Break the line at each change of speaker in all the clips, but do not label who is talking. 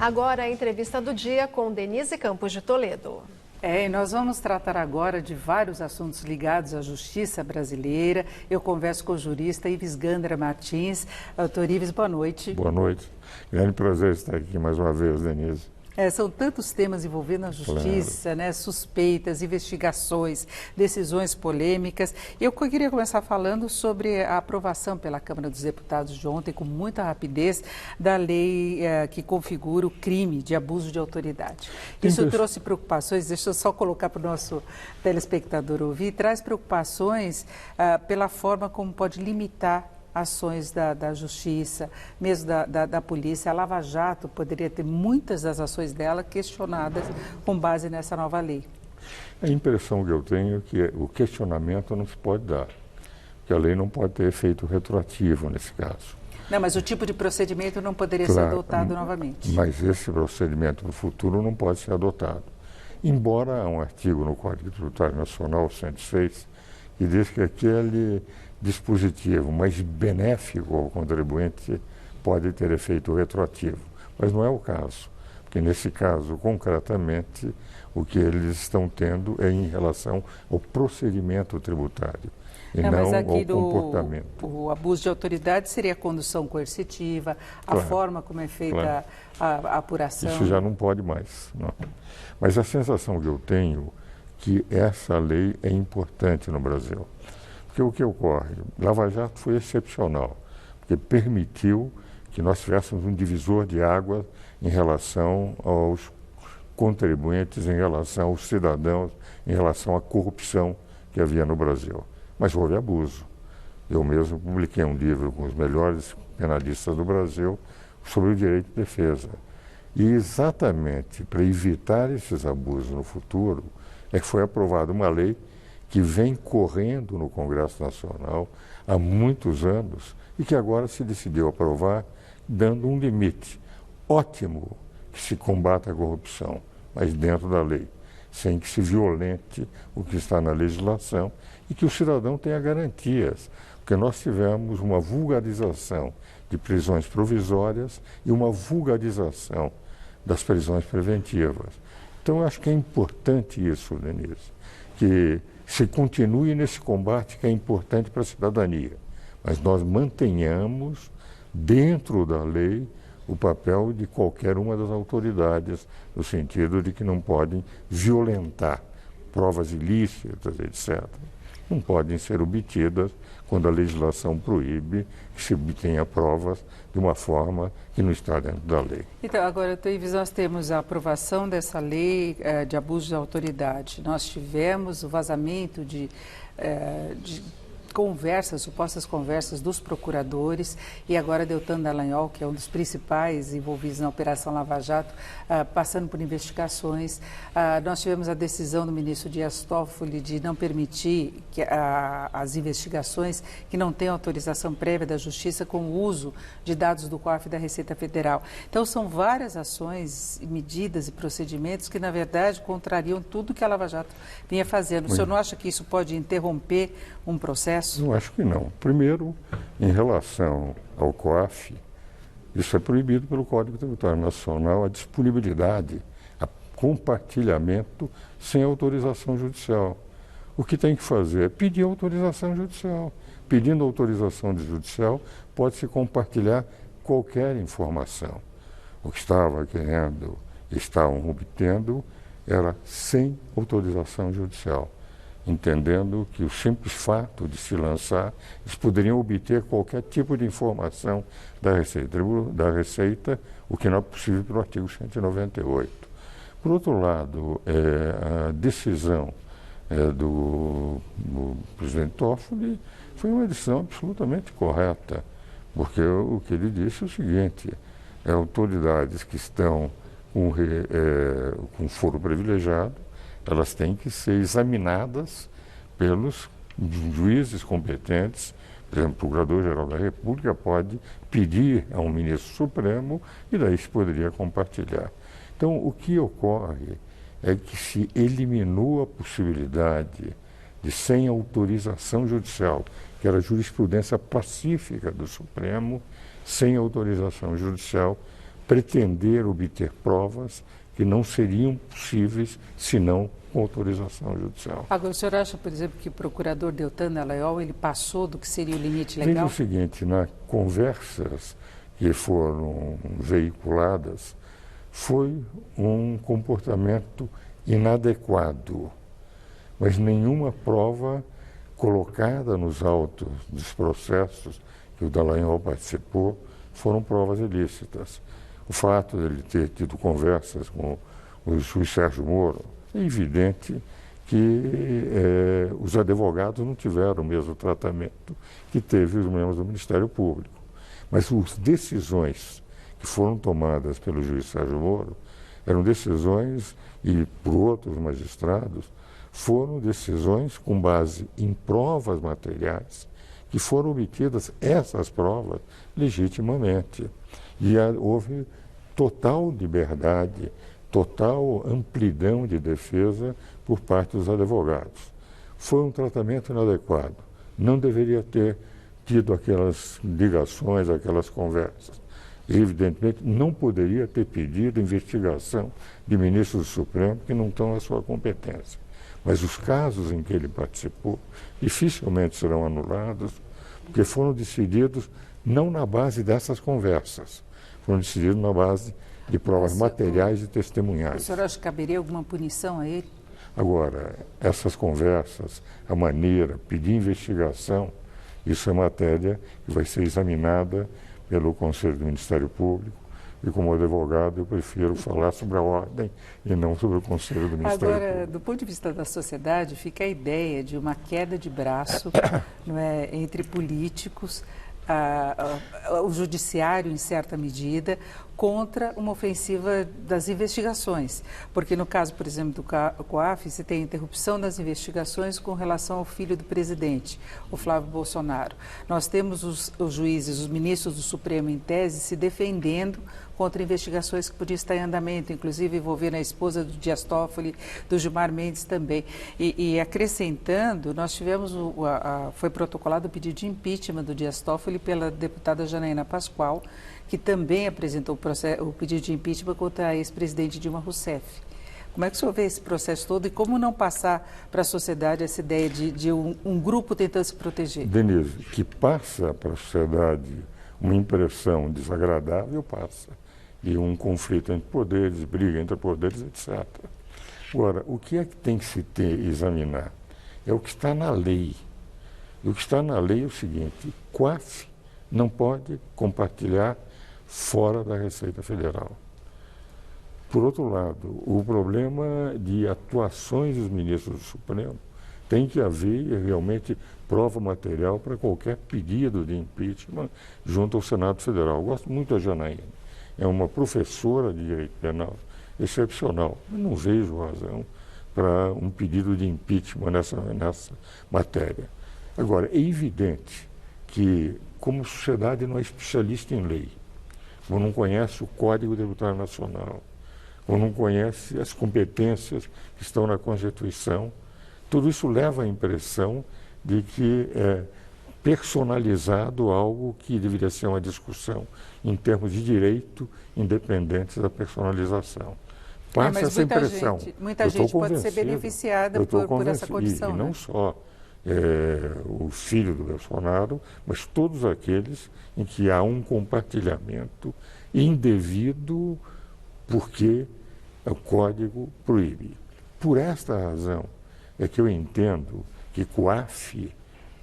Agora a entrevista do dia com Denise Campos de Toledo.
E nós vamos tratar agora de vários assuntos ligados à justiça brasileira. Eu converso com o jurista Ives Gandra Martins. Doutor Ives, boa noite.
Boa noite. Grande prazer estar aqui mais uma vez, Denise.
São tantos temas envolvendo a justiça, claro, suspeitas, investigações, decisões polêmicas. Eu queria começar falando sobre a aprovação pela Câmara dos Deputados de ontem, com muita rapidez, da lei que configura o crime de abuso de autoridade. Isso trouxe preocupações, deixa eu só colocar para o nosso telespectador ouvir, traz preocupações pela forma como pode limitar ações da justiça, mesmo da polícia. A Lava Jato poderia ter muitas das ações dela questionadas com base nessa nova lei.
A impressão que eu tenho é que o questionamento não se pode dar, que a lei não pode ter efeito retroativo nesse caso.
Não, mas o tipo de procedimento não poderia ser adotado novamente.
Mas esse procedimento no futuro não pode ser adotado. Embora há um artigo no Código Tributário Nacional, 106, que diz que aquele dispositivo mais benéfico ao contribuinte pode ter efeito retroativo, mas não é o caso, porque nesse caso, concretamente, o que eles estão tendo é em relação ao procedimento tributário e não ao comportamento.
O abuso de autoridade seria a condução coercitiva, claro, a forma como é feita, claro, a apuração.
Isso já não pode mais, não. Mas a sensação que eu tenho é que essa lei é importante no Brasil. Porque o que ocorre? Lava Jato foi excepcional, porque permitiu que nós tivéssemos um divisor de águas em relação aos contribuintes, em relação aos cidadãos, em relação à corrupção que havia no Brasil. Mas houve abuso. Eu mesmo publiquei um livro com os melhores penalistas do Brasil sobre o direito de defesa. E exatamente para evitar esses abusos no futuro, é que foi aprovada uma lei que vem correndo no Congresso Nacional há muitos anos e que agora se decidiu aprovar, dando um limite. Ótimo que se combata a corrupção, mas dentro da lei, sem que se violente o que está na legislação e que o cidadão tenha garantias, porque nós tivemos uma vulgarização de prisões provisórias e uma vulgarização das prisões preventivas. Então, eu acho que é importante isso, Denise, que se continue nesse combate que é importante para a cidadania, mas nós mantenhamos dentro da lei o papel de qualquer uma das autoridades, no sentido de que não podem violentar provas ilícitas, etc. Não podem ser obtidas quando a legislação proíbe que se obtenha provas de uma forma que não está dentro da lei.
Então, agora, Ives, nós temos a aprovação dessa lei de abuso de autoridade. Nós tivemos o vazamento de conversas, supostas conversas dos procuradores, e agora Deltan Dallagnol, que é um dos principais envolvidos na Operação Lava Jato, passando por investigações. Nós tivemos a decisão do ministro Dias Toffoli de não permitir que as investigações que não têm autorização prévia da Justiça com o uso de dados do COAF e da Receita Federal. Então, são várias ações, medidas e procedimentos que, na verdade, contrariam tudo que a Lava Jato vinha fazendo. O senhor não acha que isso pode interromper um processo?
Eu acho que não. Primeiro, em relação ao COAF, isso é proibido pelo Código Tributário Nacional, a disponibilidade, a compartilhamento sem autorização judicial. O que tem que fazer é pedir autorização judicial. Pedindo autorização judicial, pode-se compartilhar qualquer informação. O que estavam obtendo era sem autorização judicial, entendendo que o simples fato de se lançar, eles poderiam obter qualquer tipo de informação da Receita, o que não é possível pelo artigo 198. Por outro lado, a decisão do presidente Toffoli foi uma decisão absolutamente correta, porque o que ele disse é o seguinte: autoridades que estão com foro privilegiado, elas têm que ser examinadas pelos juízes competentes. Por exemplo, o Procurador-Geral da República pode pedir a um ministro supremo e daí se poderia compartilhar. Então, o que ocorre é que se eliminou a possibilidade de, sem autorização judicial, que era a jurisprudência pacífica do Supremo, sem autorização judicial, pretender obter provas que não seriam possíveis senão com autorização judicial.
Agora, o senhor acha, por exemplo, que o procurador Deltan Dallagnol, ele passou do que seria o limite
Veja
legal?
o seguinte, nas conversas que foram veiculadas, foi um comportamento inadequado, mas nenhuma prova colocada nos autos dos processos que o Dallagnol participou foram provas ilícitas. O fato de ele ter tido conversas com o juiz Sérgio Moro, é evidente que os advogados não tiveram o mesmo tratamento que teve os membros do Ministério Público. Mas as decisões que foram tomadas pelo juiz Sérgio Moro eram decisões, e por outros magistrados, foram decisões com base em provas materiais que foram obtidas, essas provas, legitimamente. E houve total liberdade, total amplidão de defesa por parte dos advogados. Foi um tratamento inadequado. Não deveria ter tido aquelas ligações, aquelas conversas. E, evidentemente, não poderia ter pedido investigação de ministros do Supremo que não estão à sua competência. Mas os casos em que ele participou dificilmente serão anulados, porque foram decididos não na base dessas conversas, foram decididos na base de provas materiais e testemunhais.
O senhor acha que caberia alguma punição a ele?
Agora, essas conversas, a maneira, pedir investigação, isso é matéria que vai ser examinada pelo Conselho do Ministério Público, e como advogado eu prefiro falar sobre a ordem e não sobre o Conselho do Ministério Público.
Agora, do ponto de vista da sociedade, fica a ideia de uma queda de braço não é, entre políticos, o judiciário, em certa medida, contra uma ofensiva das investigações. Porque no caso, por exemplo, do COAF, você tem a interrupção das investigações com relação ao filho do presidente, o Flávio Bolsonaro. Nós temos os juízes, os ministros do Supremo, em tese, se defendendo contra investigações que podiam estar em andamento, inclusive envolvendo a esposa do Dias Toffoli, do Gilmar Mendes também. E acrescentando, nós tivemos, foi protocolado o pedido de impeachment do Dias Toffoli pela deputada Janaína Pascoal, que também apresentou o pedido de impeachment contra a ex-presidente Dilma Rousseff. Como é que o senhor vê esse processo todo e como não passar para a sociedade essa ideia de um grupo tentando se proteger?
Denise, que passa para a sociedade uma impressão desagradável, passa. E um conflito entre poderes, briga entre poderes, etc. Agora, o que é que tem que se examinar? É o que está na lei. E o que está na lei é o seguinte: COAF não pode compartilhar fora da Receita Federal. Por outro lado, o problema de atuações dos ministros do Supremo, tem que haver realmente prova material para qualquer pedido de impeachment junto ao Senado Federal. Eu gosto muito da Janaína, é uma professora de direito penal excepcional. Eu não vejo razão para um pedido de impeachment nessa matéria. Agora, é evidente que, como sociedade não é especialista em lei, ou não conhece o Código Tributário Nacional, ou não conhece as competências que estão na Constituição, tudo isso leva à impressão de que é personalizado algo que deveria ser uma discussão em termos de direito, independentes da personalização. Passa essa impressão.
Muita gente pode ser beneficiada por essa condição.
E não só o filho do Bolsonaro, mas todos aqueles em que há um compartilhamento indevido porque o Código proíbe. Por esta razão é que eu entendo que COAF,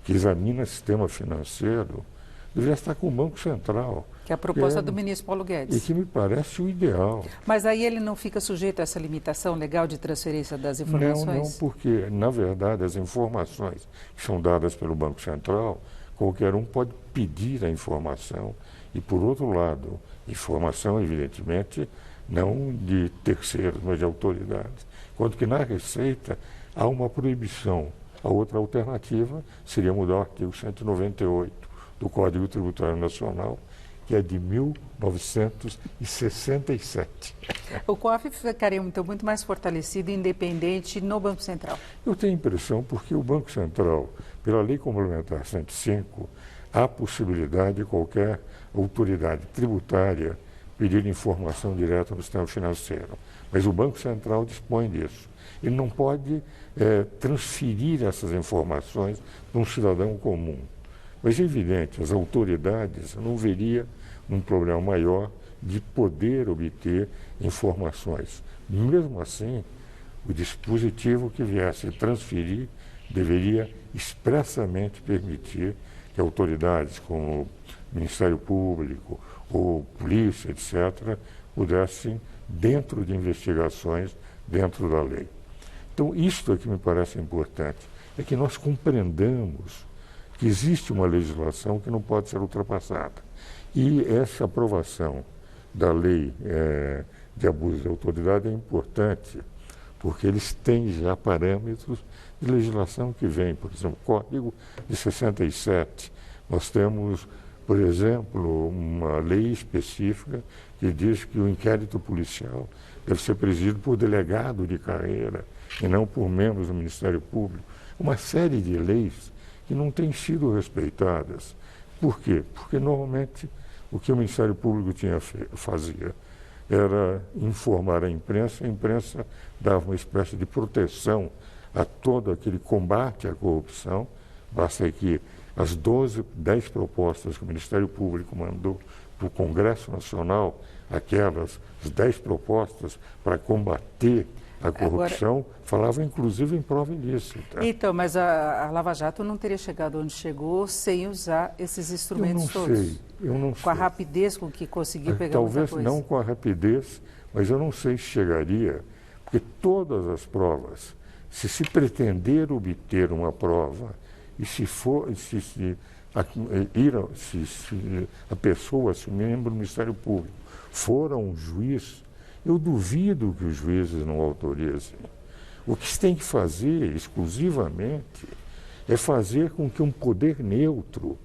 que examina sistema financeiro, deveria estar com o Banco Central.
Que é a proposta do ministro Paulo Guedes.
E que me parece o ideal.
Mas aí ele não fica sujeito a essa limitação legal de transferência das informações?
Não, porque, na verdade, as informações que são dadas pelo Banco Central, qualquer um pode pedir a informação. E, por outro lado, informação, evidentemente, não de terceiros, mas de autoridades. Enquanto que na Receita há uma proibição. A outra alternativa seria mudar o artigo 198 do Código Tributário Nacional, que é de 1967.
O COAF ficaria, então, muito mais fortalecido e independente no Banco Central?
Eu tenho a impressão, porque o Banco Central, pela Lei Complementar 105, há possibilidade de qualquer autoridade tributária pedir informação direta no sistema financeiro. Mas o Banco Central dispõe disso. Ele não pode transferir essas informações para um cidadão comum. Mas é evidente, as autoridades não veria um problema maior de poder obter informações. Mesmo assim, o dispositivo que viesse transferir deveria expressamente permitir que autoridades como o Ministério Público ou polícia, etc., pudessem, dentro de investigações, dentro da lei. Então, isto é que me parece importante, é que nós compreendamos que existe uma legislação que não pode ser ultrapassada. E essa aprovação da lei de abuso de autoridade é importante, porque eles têm já parâmetros de legislação que vem. Por exemplo, o Código de 67, nós temos, por exemplo, uma lei específica que diz que o inquérito policial deve ser presidido por delegado de carreira e não por membros do Ministério Público. Uma série de leis que não têm sido respeitadas. Por quê? Porque normalmente o que o Ministério Público fazia era informar a imprensa dava uma espécie de proteção a todo aquele combate à corrupção. Basta que as 10 propostas que o Ministério Público mandou para o Congresso Nacional, as 10 propostas para combater a corrupção, falavam inclusive em prova ilícita.
Então, mas a Lava Jato não teria chegado onde chegou sem usar esses instrumentos todos?
Eu não sei.
Com a rapidez com que conseguiu pegar muita coisa?
Talvez não com a rapidez, mas eu não sei se chegaria, porque todas as provas, se pretender obter uma prova, e se a pessoa, se o membro do Ministério Público for a um juiz, eu duvido que os juízes não autorizem. O que se tem que fazer exclusivamente é fazer com que um poder neutro,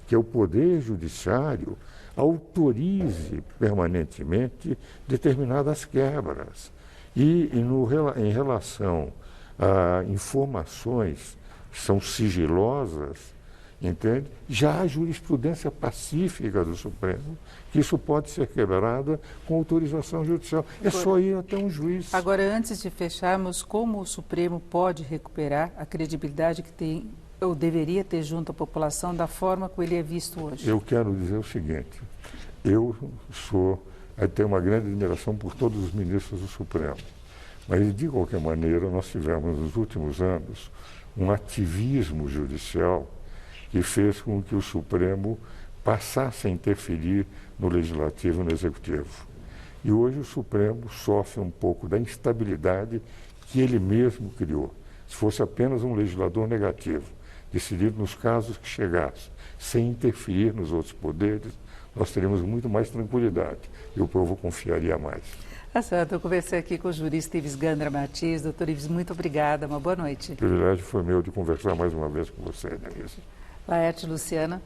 que é o poder judiciário, autorize permanentemente determinadas quebras. Em relação a informações que são sigilosas, entende? Já há jurisprudência pacífica do Supremo, que isso pode ser quebrado com autorização judicial. É só ir até um juiz.
Agora, antes de fecharmos, como o Supremo pode recuperar a credibilidade que tem ou deveria ter junto à população da forma como ele é visto hoje?
Eu quero dizer o seguinte, eu tenho uma grande admiração por todos os ministros do Supremo, mas de qualquer maneira nós tivemos nos últimos anos um ativismo judicial que fez com que o Supremo passasse a interferir no Legislativo e no Executivo. E hoje o Supremo sofre um pouco da instabilidade que ele mesmo criou. Se fosse apenas um legislador negativo, decidir nos casos que chegasse, sem interferir nos outros poderes, nós teríamos muito mais tranquilidade e o povo confiaria mais.
Tá certo, eu conversei aqui com o jurista Ives Gandra Martins. Doutor Ives, muito obrigada, uma boa noite.
O privilégio foi meu de conversar mais uma vez com você, Denise.
Laerte, Luciana.